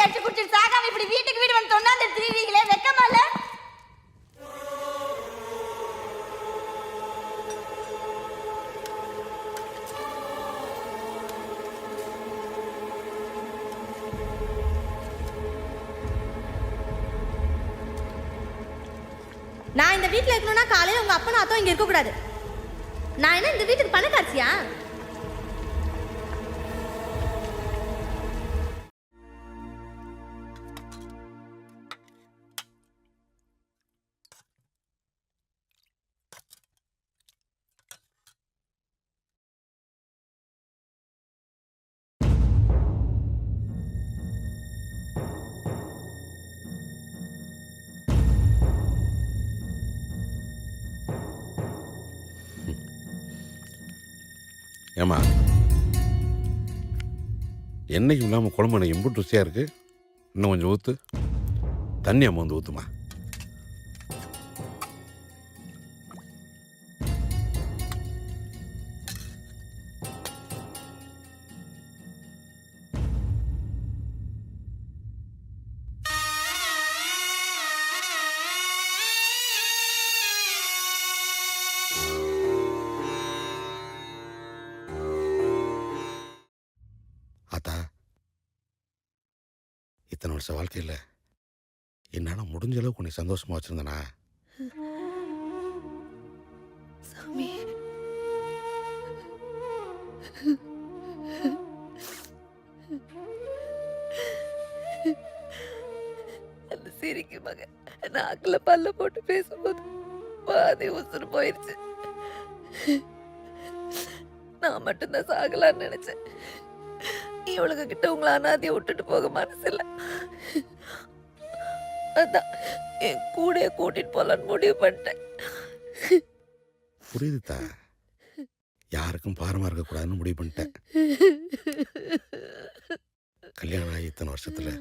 அடிச்சு குடிச்சிட்டு சாகாம இப்படி வீட்டுக்கு வீடு வந்து தொண்ணாந்து திரிவீங்களே, வெக்கமா இல்ல? நான் இந்த வீட்டில் இருக்கணும்னா காலையில் உங்கள் அப்பா அத்தோ இங்கே இருக்கக்கூடாது. நான் என்ன இந்த வீட்டுக்கு பணக்காட்சியா? ஏமா என்னைக்கும் இல்லாமல் குழம்பு எம்புட்டு ருசியாக இருக்குது. இன்னும் கொஞ்சம் ஊற்று. தண்ணி அம்மா வந்து ஊற்றுமா. ஆத்தா, இத்தனை வருஷம் வாழ்க்கையில் என்னால் முடிஞ்ச அளவுக்கு உன்னை சந்தோஷமாக வச்சுருந்தேனா? சாமி, அந்த சிரிக்கு மக நாக்கில் பல்ல போட்டு பேசும்போது பாதி உசுறு போயிடுச்சு. நான் மட்டும்தான் சாகலான்னு நினைச்சேன். இவளுக்கு கிட்ட உங்களை அனாதைய விட்டுட்டு போக மனசு இல்லை. அதான் என் கூட கூட்டிட்டு போலான்னு முடிவு பண்ணிட்டேன். புரியுதுத்தா, யாருக்கும் பாரமாக இருக்கக்கூடாதுன்னு முடிவு பண்ணிட்டேன். கல்யாணம் ஆகி இத்தனை வருஷத்தில்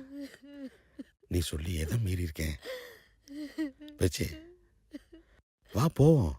நீ சொல்லி எதை மீறி இருக்கேன்? பேச்சு வா போவோம்.